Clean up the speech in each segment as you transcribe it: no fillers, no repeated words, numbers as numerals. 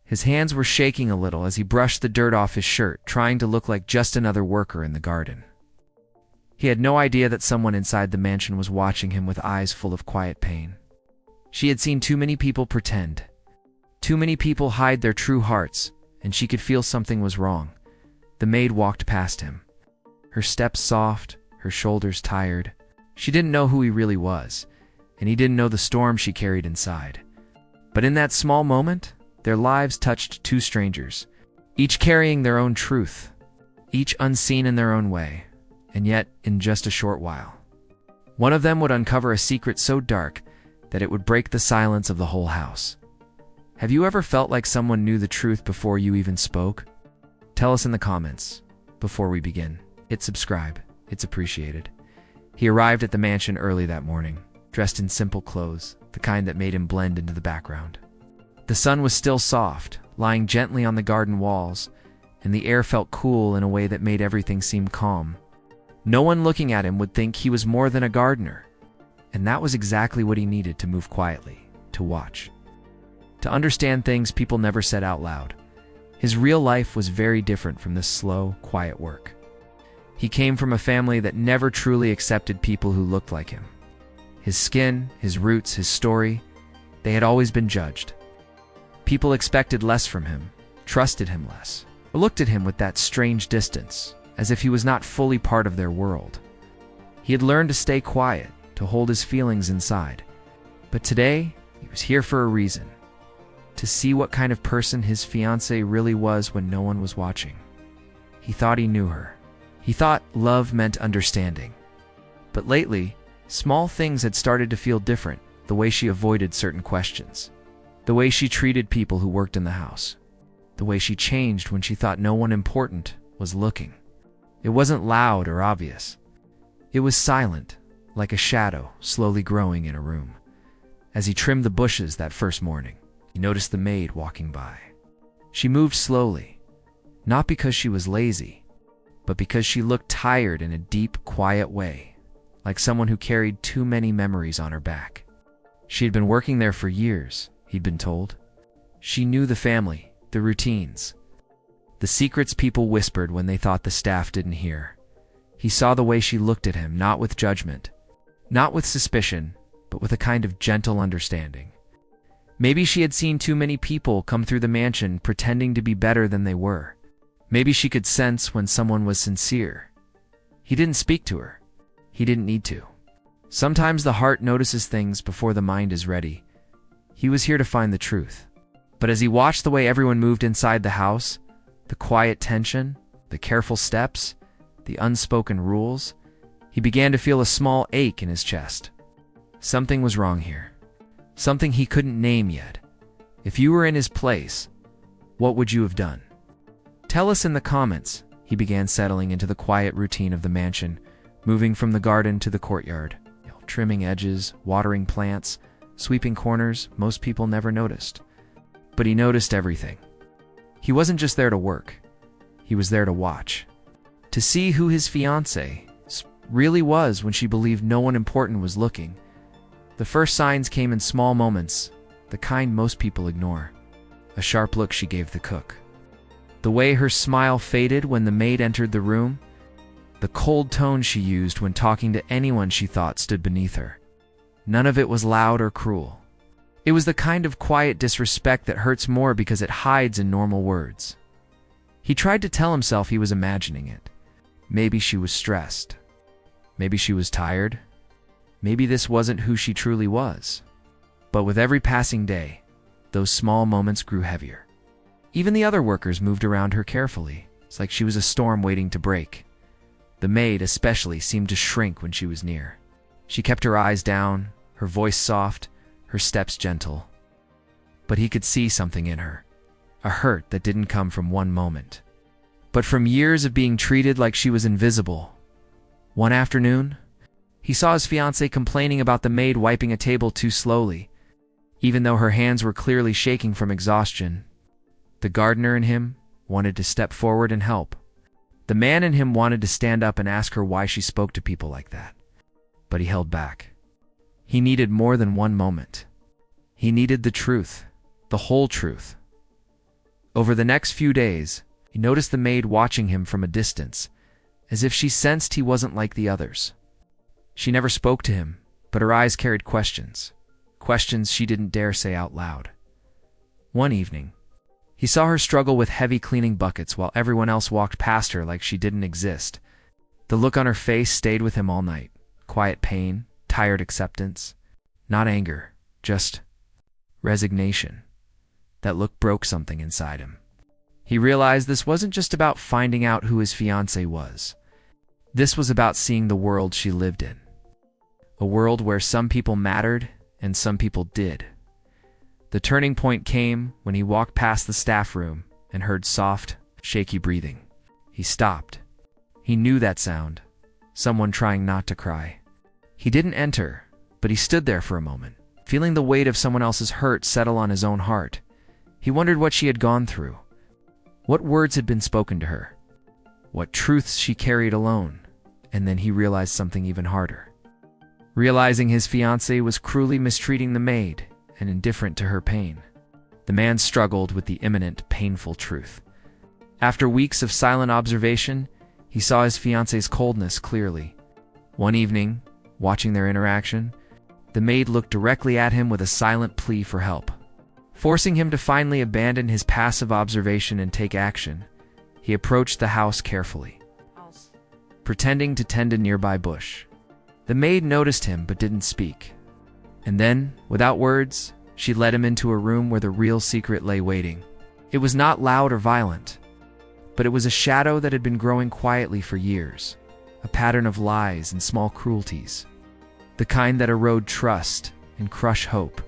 His hands were shaking a little as he brushed the dirt off his shirt, trying to look like just another worker in the garden. He had no idea that someone inside the mansion was watching him with eyes full of quiet pain. She had seen too many people pretend. Too many people hide their true hearts, and she could feel something was wrong. The maid walked past him. Her steps soft, her shoulders tired. She didn't know who he really was, and he didn't know the storm she carried inside. But in that small moment, their lives touched two strangers, each carrying their own truth, each unseen in their own way, and yet in just a short while. One of them would uncover a secret so dark that it would break the silence of the whole house. Have you ever felt like someone knew the truth before you even spoke? Tell us in the comments. Before we begin, hit subscribe. It's appreciated. He arrived at the mansion early that morning, dressed in simple clothes, the kind that made him blend into the background. The sun was still soft, lying gently on the garden walls, and the air felt cool in a way that made everything seem calm. No one looking at him would think he was more than a gardener, and that was exactly what he needed to move quietly, to watch, to understand things people never said out loud. His real life was very different from this slow, quiet work. He came from a family that never truly accepted people who looked like him. His skin, his roots, his story, they had always been judged. People expected less from him, trusted him less, or looked at him with that strange distance, as if he was not fully part of their world. He had learned to stay quiet, to hold his feelings inside. But today, he was here for a reason. To see what kind of person his fiancée really was when no one was watching. He thought he knew her. He thought love meant understanding. But lately, small things had started to feel different, the way she avoided certain questions. The way she treated people who worked in the house. The way she changed when she thought no one important was looking. It wasn't loud or obvious. It was silent, like a shadow slowly growing in a room. As he trimmed the bushes that first morning, he noticed the maid walking by. She moved slowly, not because she was lazy, but because she looked tired in a deep, quiet way, like someone who carried too many memories on her back. She had been working there for years, he'd been told. She knew the family, the routines, the secrets people whispered when they thought the staff didn't hear. He saw the way she looked at him, not with judgment, not with suspicion, but with a kind of gentle understanding. Maybe she had seen too many people come through the mansion pretending to be better than they were. Maybe she could sense when someone was sincere. He didn't speak to her. He didn't need to. Sometimes the heart notices things before the mind is ready. He was here to find the truth. But as he watched the way everyone moved inside the house, the quiet tension, the careful steps, the unspoken rules, he began to feel a small ache in his chest. Something was wrong here. Something he couldn't name yet. If you were in his place, what would you have done? Tell us in the comments. He began settling into the quiet routine of the mansion, moving from the garden to the courtyard, trimming edges, watering plants, sweeping corners most people never noticed. But he noticed everything. He wasn't just there to work. He was there to watch. To see who his fiancée really was when she believed no one important was looking. The first signs came in small moments, the kind most people ignore. A sharp look she gave the cook. The way her smile faded when the maid entered the room. The cold tone she used when talking to anyone she thought stood beneath her. None of it was loud or cruel. It was the kind of quiet disrespect that hurts more because it hides in normal words. He tried to tell himself he was imagining it. Maybe she was stressed. Maybe she was tired. Maybe this wasn't who she truly was. But with every passing day, those small moments grew heavier. Even the other workers moved around her carefully. It's like she was a storm waiting to break. The maid especially seemed to shrink when she was near. She kept her eyes down, her voice soft, her steps gentle. But he could see something in her, a hurt that didn't come from one moment, but from years of being treated like she was invisible. One afternoon, he saw his fiancée complaining about the maid wiping a table too slowly, even though her hands were clearly shaking from exhaustion. The gardener in him wanted to step forward and help. The man in him wanted to stand up and ask her why she spoke to people like that. But he held back. He needed more than one moment. He needed the truth, the whole truth. Over the next few days, he noticed the maid watching him from a distance, as if she sensed he wasn't like the others. She never spoke to him, but her eyes carried questions she didn't dare say out loud. One evening, he saw her struggle with heavy cleaning buckets while everyone else walked past her like she didn't exist. The look on her face stayed with him all night. Quiet pain, tired acceptance. Not anger, just resignation. That look broke something inside him. He realized this wasn't just about finding out who his fiancée was. This was about seeing the world she lived in. A world where some people mattered and some people did. The turning point came when he walked past the staff room and heard soft, shaky breathing. He stopped. He knew that sound, someone trying not to cry. He didn't enter, but he stood there for a moment, feeling the weight of someone else's hurt settle on his own heart. He wondered what she had gone through, what words had been spoken to her, what truths she carried alone, and then he realized something even harder. Realizing his fiancée was cruelly mistreating the maid and indifferent to her pain. The man struggled with the imminent, painful truth. After weeks of silent observation, he saw his fiancée's coldness clearly. One evening, watching their interaction, the maid looked directly at him with a silent plea for help. Forcing him to finally abandon his passive observation and take action, he approached the house carefully, pretending to tend a nearby bush. The maid noticed him but didn't speak. And then, without words, she led him into a room where the real secret lay waiting. It was not loud or violent, but it was a shadow that had been growing quietly for years, a pattern of lies and small cruelties, the kind that erode trust and crush hope.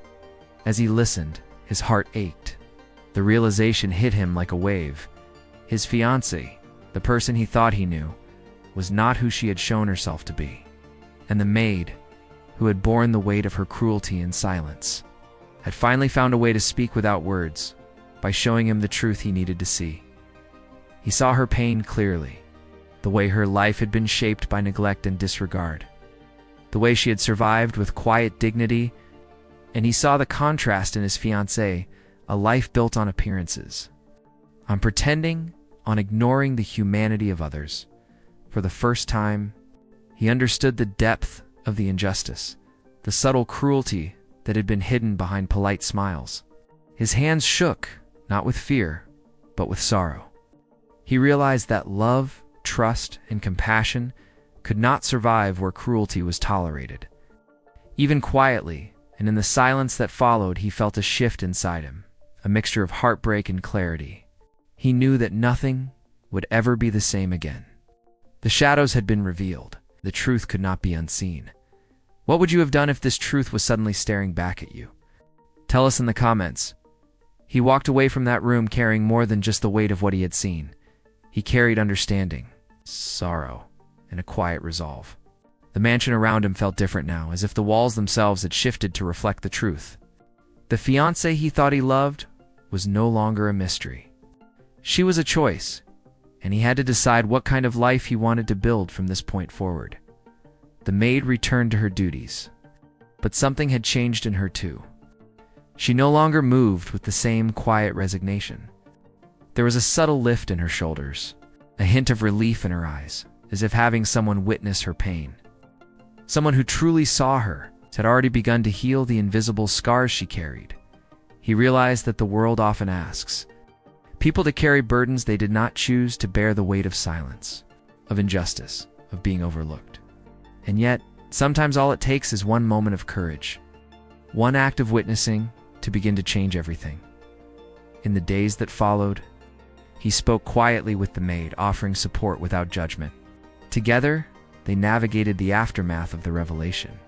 As he listened, his heart ached. The realization hit him like a wave. His fiancée, the person he thought he knew, was not who she had shown herself to be. And the maid, who had borne the weight of her cruelty in silence, had finally found a way to speak without words, by showing him the truth he needed to see. He saw her pain clearly, the way her life had been shaped by neglect and disregard, the way she had survived with quiet dignity, and he saw the contrast in his fiancée, a life built on appearances, on pretending, on ignoring the humanity of others. For the first time, he understood the depth of the injustice, the subtle cruelty that had been hidden behind polite smiles. His hands shook, not with fear, but with sorrow. He realized that love, trust, and compassion could not survive where cruelty was tolerated. Even quietly, and in the silence that followed, he felt a shift inside him, a mixture of heartbreak and clarity. He knew that nothing would ever be the same again. The shadows had been revealed. The truth could not be unseen. What would you have done if this truth was suddenly staring back at you? Tell us in the comments. He walked away from that room carrying more than just the weight of what he had seen. He carried understanding, sorrow, and a quiet resolve. The mansion around him felt different now, as if the walls themselves had shifted to reflect the truth. The fiancée he thought he loved was no longer a mystery. She was a choice, and he had to decide what kind of life he wanted to build from this point forward. The maid returned to her duties, but something had changed in her too. She no longer moved with the same quiet resignation. There was a subtle lift in her shoulders, a hint of relief in her eyes, as if having someone witness her pain. Someone who truly saw her had already begun to heal the invisible scars she carried. He realized that the world often asks people to carry burdens they did not choose, to bear the weight of silence, of injustice, of being overlooked. And yet, sometimes all it takes is one moment of courage, one act of witnessing, to begin to change everything. In the days that followed, he spoke quietly with the maid, offering support without judgment. Together, they navigated the aftermath of the revelation,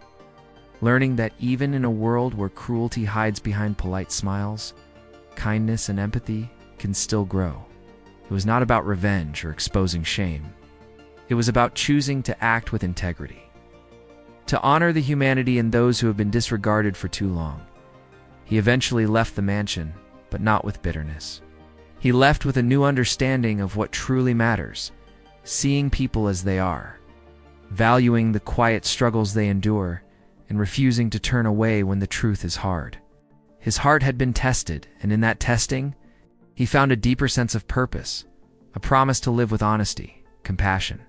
learning that even in a world where cruelty hides behind polite smiles, kindness and empathy can still grow. It was not about revenge or exposing shame. It was about choosing to act with integrity, to honor the humanity in those who have been disregarded for too long. He eventually left the mansion, but not with bitterness. He left with a new understanding of what truly matters, seeing people as they are, valuing the quiet struggles they endure, and refusing to turn away when the truth is hard. His heart had been tested, and in that testing, He found a deeper sense of purpose, a promise to live with honesty, compassion,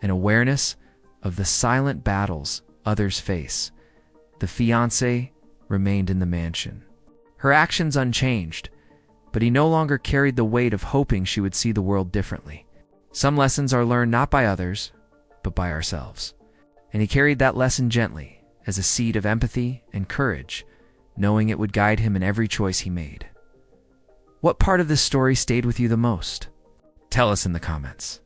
an awareness of the silent battles others face. The fiancée remained in the mansion, her actions unchanged, but he no longer carried the weight of hoping she would see the world differently. Some lessons are learned not by others, but by ourselves. And he carried that lesson gently, as a seed of empathy and courage, knowing it would guide him in every choice he made. What part of this story stayed with you the most? Tell us in the comments.